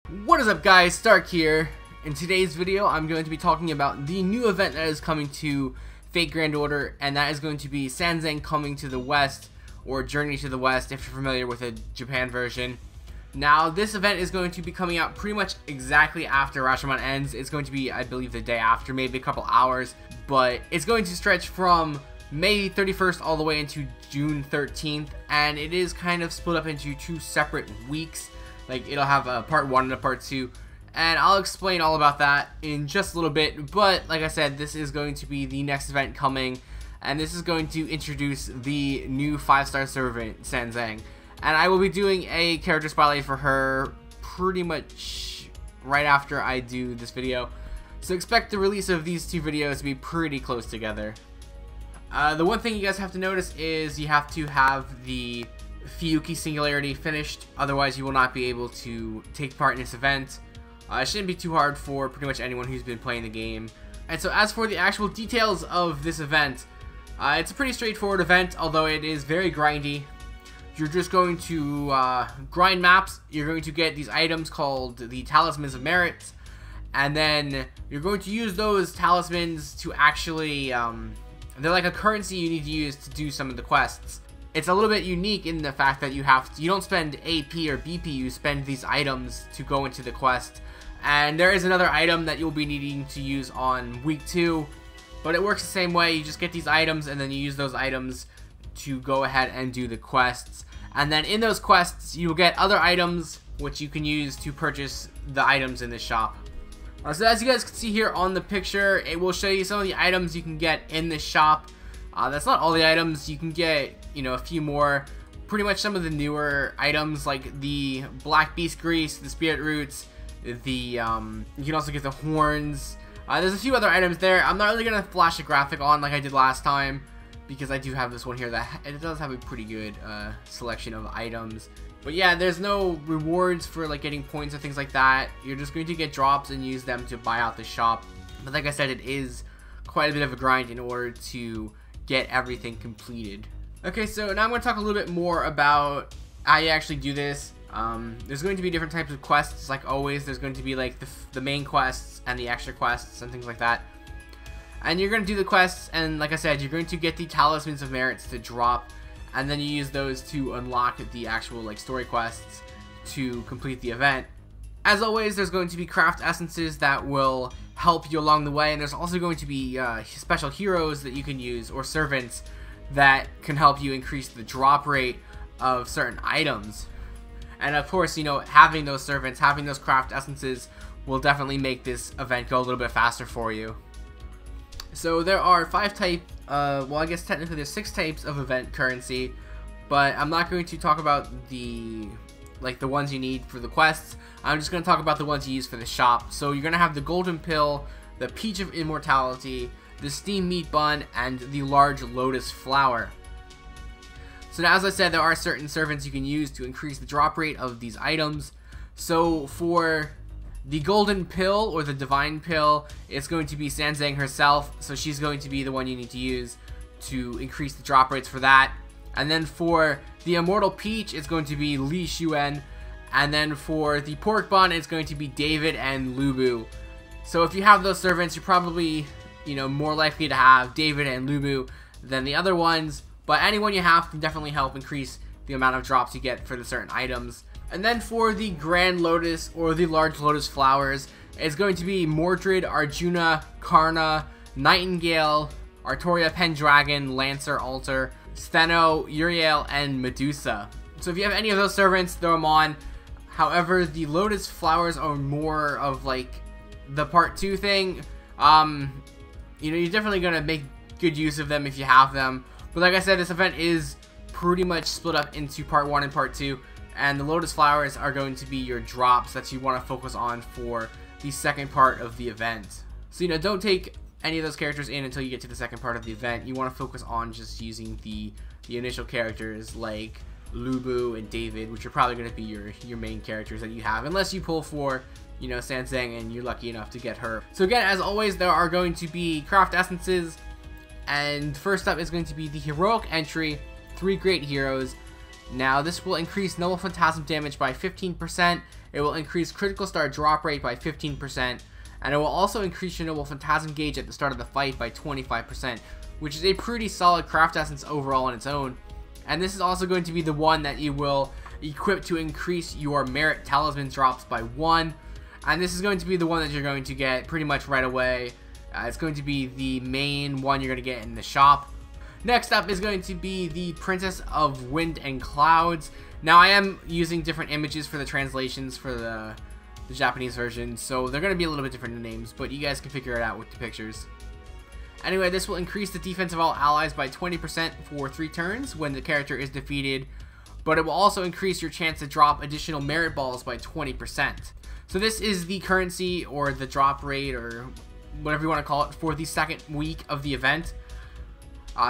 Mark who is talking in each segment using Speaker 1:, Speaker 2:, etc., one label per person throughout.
Speaker 1: What is up, guys? Stark here. In today's video, I'm going to be talking about the new event that is coming to Fate Grand Order, and that is going to be Sanzang Coming to the West, or Journey to the West if you're familiar with the Japan version. Now, this event is going to be coming out pretty much exactly after Rashomon ends. It's going to be, I believe, the day after, maybe a couple hours, but it's going to stretch from May 31st all the way into June 13th, and it is kind of split up into two separate weeks. Like, it'll have a part 1 and a part 2, and I'll explain all about that in just a little bit. But like I said, this is going to be the next event coming, and this is going to introduce the new 5-star servant, Sanzang. And I will be doing a character spotlight for her pretty much right after I do this video. So expect the release of these two videos to be pretty close together. The one thing you guys have to notice is you have to have the Fuyuki Singularity finished, otherwise you will not be able to take part in this event. It shouldn't be too hard for pretty much anyone who's been playing the game. And so as for the actual details of this event, it's a pretty straightforward event, although it is very grindy. You're just going to grind maps. You're going to get these items called the Talismans of Merit, and then you're going to use those talismans to actually, they're like a currency you need to use to do some of the quests. It's a little bit unique in the fact that you don't spend AP or BP, you spend these items to go into the quest. And there is another item that you'll be needing to use on week 2, but it works the same way. You just get these items and then you use those items to go ahead and do the quests. And then in those quests, you'll get other items which you can use to purchase the items in the shop. So as you guys can see here on the picture, it will show you some of the items you can get in the shop. That's not all the items. You can get, a few more. Pretty much some of the newer items, like the Black Beast Grease, the Spirit Roots, you can also get the horns. There's a few other items there. I'm not really going to flash a graphic on like I did last time, because I do have this one here that it does have a pretty good selection of items. But yeah, there's no rewards for like getting points or things like that. You're just going to get drops and use them to buy out the shop. But like I said, it is quite a bit of a grind in order to get everything completed. Okay, so now I'm going to talk a little bit more about how you actually do this. There's going to be different types of quests, like always. There's going to be like the main quests and the extra quests and things like that. And you're going to do the quests, and like I said, you're going to get the Talismans of Merits to drop, and then you use those to unlock the actual like story quests to complete the event. As always, there's going to be craft essences that will help you along the way, and there's also going to be special heroes that you can use, or servants, that can help you increase the drop rate of certain items. And of course, having those servants, having those craft essences will definitely make this event go a little bit faster for you. So there are 5 types, well, I guess technically there's 6 types of event currency, but I'm not going to talk about the ones you need for the quests. I'm just going to talk about the ones you use for the shop. So you're going to have the Golden Pill, the Peach of Immortality, the Steam Meat Bun, and the Large Lotus Flower. So now, as I said, there are certain servants you can use to increase the drop rate of these items. So for the Golden Pill, or the Divine Pill, it's going to be Sanzang herself, so she's going to be the one you need to use to increase the drop rates for that. And then for the Immortal Peach, it's going to be Li Xuan. And then for the Pork Bun, it's going to be David and Lubu. So if you have those servants, you're probably, more likely to have David and Lubu than the other ones. But anyone you have can definitely help increase the amount of drops you get for the certain items. And then for the Grand Lotus, or the Large Lotus Flowers, it's going to be Mordred, Arjuna, Karna, Nightingale, Artoria Pendragon, Lancer Altar, Stheno, Uriel, and Medusa. So if you have any of those servants, throw them on. However, the Lotus Flowers are more of like the part 2 thing. You're definitely going to make good use of them if you have them. But like I said, this event is pretty much split up into part 1 and part 2. And the Lotus Flowers are going to be your drops that you want to focus on for the second part of the event. So, don't take any of those characters in until you get to the second part of the event. You want to focus on just using the initial characters like Lubu and David, which are probably going to be your main characters that you have, unless you pull for, Sanzang and you're lucky enough to get her. So again, as always, there are going to be craft essences, and first up is going to be the Heroic Entry, 3 Great Heroes. Now, this will increase Noble Phantasm damage by 15% It will increase critical star drop rate by 15%, and it will also increase your noble phantasm gauge at the start of the fight by 25%, which is a pretty solid craft essence overall on its own. And this is also going to be the one that you will equip to increase your merit talisman drops by 1, and this is going to be the one that you're going to get pretty much right away. It's going to be the main one you're going to get in the shop. Next up is going to be the Princess of Wind and Clouds. Now I am using different images for the translations for the Japanese version, so they're going to be a little bit different in names, but you guys can figure it out with the pictures. Anyway, this will increase the defense of all allies by 20% for 3 turns when the character is defeated, but it will also increase your chance to drop additional merit balls by 20%. So this is the currency or the drop rate or whatever you want to call it for the second week of the event.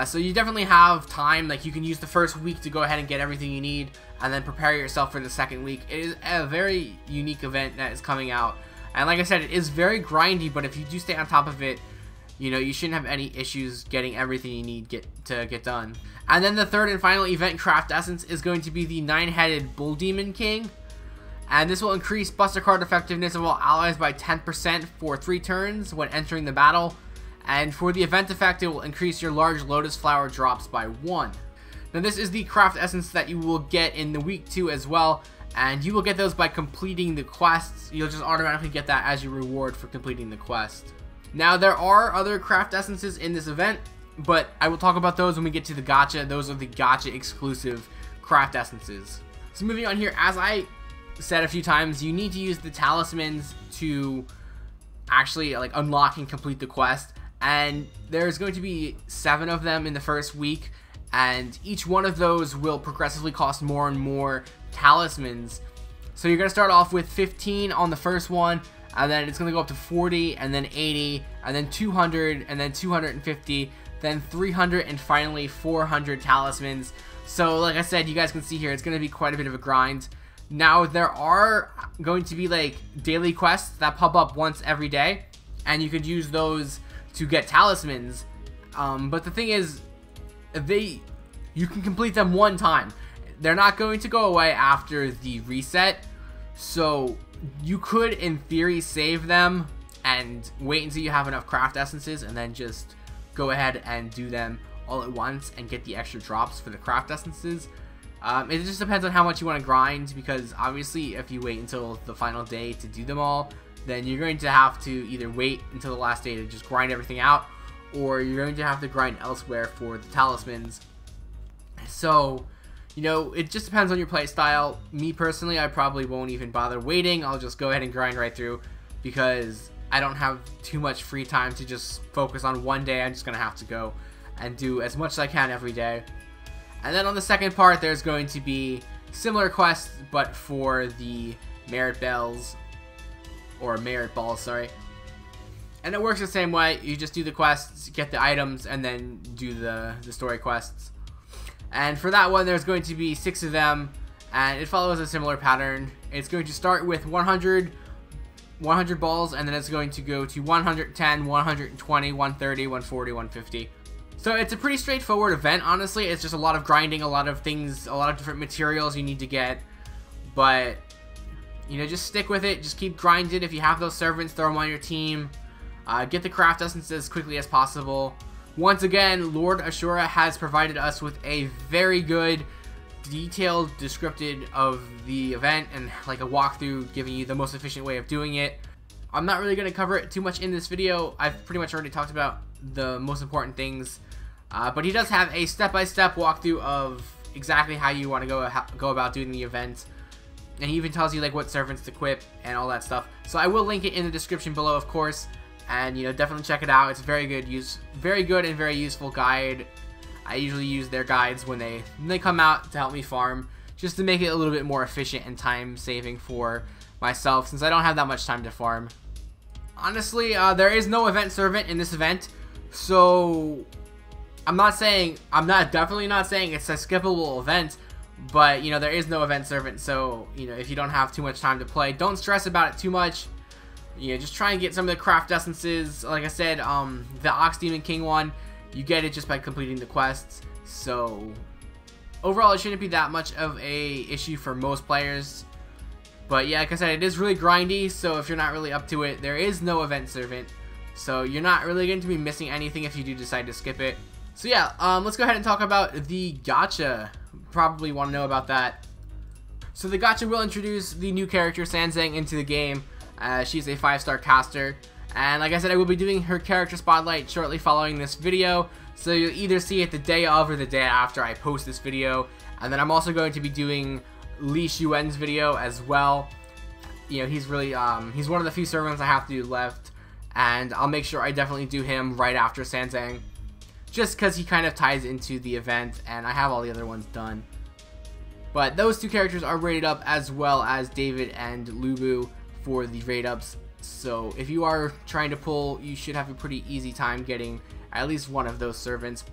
Speaker 1: So you definitely have time, like you can use the first week to go ahead and get everything you need and then prepare yourself for the second week. It is a very unique event that is coming out, and like I said, it is very grindy, but if you do stay on top of it, you know, you shouldn't have any issues getting everything you need to get done. And then the third and final event craft essence is going to be the 9-headed Bull Demon King, and this will increase Buster Card effectiveness of all allies by 10% for 3 turns when entering the battle. And for the event effect, it will increase your large lotus flower drops by 1. Now this is the craft essence that you will get in the week 2 as well, and you will get those by completing the quests. You'll just automatically get that as your reward for completing the quest. Now there are other craft essences in this event, but I will talk about those when we get to the gacha. Those are the gacha exclusive craft essences. So moving on here, as I said a few times, you need to use the talismans to actually like unlock and complete the quest. And there's going to be 7 of them in the first week, and each one of those will progressively cost more and more talismans. So you're going to start off with 15 on the first one, and then it's going to go up to 40, and then 80, and then 200, and then 250, then 300, and finally 400 talismans. So like I said, you guys can see here, it's going to be quite a bit of a grind. Now there are going to be like daily quests that pop up once every day, and you could use those to get talismans, but the thing is, you can complete them one time. They're not going to go away after the reset, so you could in theory save them and wait until you have enough craft essences and then just go ahead and do them all at once and get the extra drops for the craft essences. It just depends on how much you want to grind, because obviously if you wait until the final day to do them all, then you're going to have to either wait until the last day to just grind everything out, or you're going to have to grind elsewhere for the talismans. So, you know, it just depends on your play style. Me personally, I probably won't even bother waiting. I'll just go ahead and grind right through, because I don't have too much free time to just focus on one day. I'm just going to have to go and do as much as I can every day. And then on the second part, there's going to be similar quests, but for the merit bells, or merit balls, sorry. And it works the same way. You just do the quests, get the items, and then do the story quests. And for that one, there's going to be 6 of them, and it follows a similar pattern. It's going to start with 100 balls, and then it's going to go to 110, 120, 130, 140, 150. So it's a pretty straightforward event, honestly. It's just a lot of grinding, a lot of things, a lot of different materials you need to get. But, you know, just stick with it. Just keep grinding. If you have those servants, throw them on your team. Get the craft essences as quickly as possible. Once again, Lord Ashura has provided us with a very good, detailed description of the event and like a walkthrough giving you the most efficient way of doing it. I'm not really going to cover it too much in this video. I've pretty much already talked about the most important things. But he does have a step-by-step walkthrough of exactly how you want to go about doing the event. And he even tells you like what servants to equip and all that stuff. So I will link it in the description below, of course. And, you know, definitely check it out. It's very good and very useful guide. I usually use their guides when they come out to help me farm, just to make it a little bit more efficient and time saving for myself, since I don't have that much time to farm. Honestly, there is no event servant in this event, so I'm definitely not saying it's a skippable event, but, you know, there is no event servant, so, you know, if you don't have too much time to play, don't stress about it too much. You know, just try and get some of the craft essences. Like I said, the Ox Demon King one, you get it just by completing the quests. So overall, it shouldn't be that much of a issue for most players. But yeah, like I said, it is really grindy, so if you're not really up to it, there is no event servant. So you're not really going to be missing anything if you do decide to skip it. So yeah, let's go ahead and talk about the Gacha. Probably want to know about that. So the Gacha will introduce the new character Sanzang into the game. She's a 5-star caster. And like I said, I will be doing her character spotlight shortly following this video. So you'll either see it the day of or the day after I post this video. And then I'm also going to be doing Li Xuan's video as well. You know, he's really, he's one of the few servants I have to do left. And I'll make sure I definitely do him right after Sanzang. Just because he kind of ties into the event and I have all the other ones done. But those two characters are rated up as well as David and Lubu for the rate ups. So if you are trying to pull, you should have a pretty easy time getting at least one of those servants.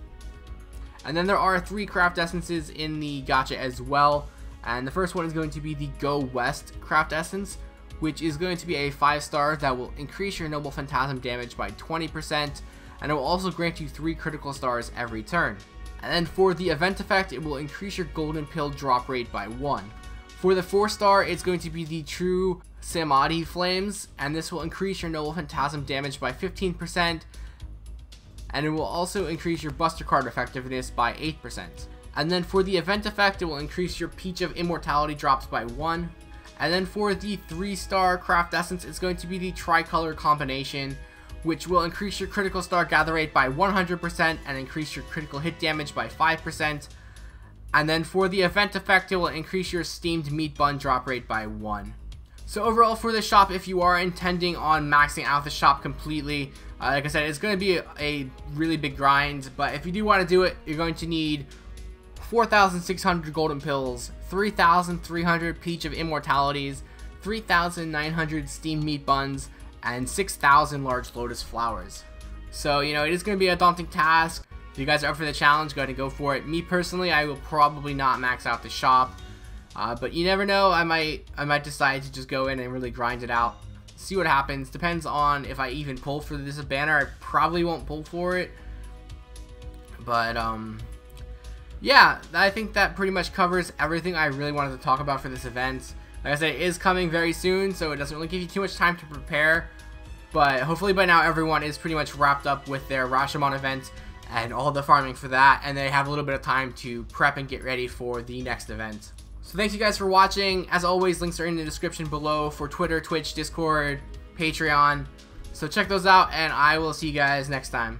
Speaker 1: And then there are 3 craft essences in the Gacha as well. And the first one is going to be the Go West craft essence, which is going to be a 5-star that will increase your Noble Phantasm damage by 20%, and it will also grant you 3 critical stars every turn. And then for the event effect, it will increase your Golden Pill drop rate by 1. For the 4-star, it's going to be the True Samadhi Flames, and this will increase your Noble Phantasm damage by 15%, and it will also increase your Buster Card effectiveness by 8%. And then for the event effect, it will increase your Peach of Immortality drops by 1. And then for the 3-star craft essence, it's going to be the Tricolor Combination, which will increase your critical star gather rate by 100% and increase your critical hit damage by 5%. And then for the event effect, it will increase your Steamed Meat Bun drop rate by 1. So overall for the shop, if you are intending on maxing out the shop completely, like I said, it's going to be a really big grind. But if you do want to do it, you're going to need 4,600 Golden Pills, 3,300 Peach of Immortalities, 3,900 Steamed Meat Buns, and 6,000 Large Lotus Flowers. So, you know, it is going to be a daunting task. If you guys are up for the challenge, go ahead and go for it. Me personally, I will probably not max out the shop. But you never know, I might decide to just go in and really grind it out. See what happens. Depends on if I even pull for this banner. I probably won't pull for it. But, yeah, I think that pretty much covers everything I really wanted to talk about for this event. Like I said, it is coming very soon, so it doesn't really give you too much time to prepare. But hopefully by now everyone is pretty much wrapped up with their Rashomon event and all the farming for that, and they have a little bit of time to prep and get ready for the next event. So thanks you guys for watching. As always, links are in the description below for Twitter, Twitch, Discord, Patreon. So check those out, and I will see you guys next time.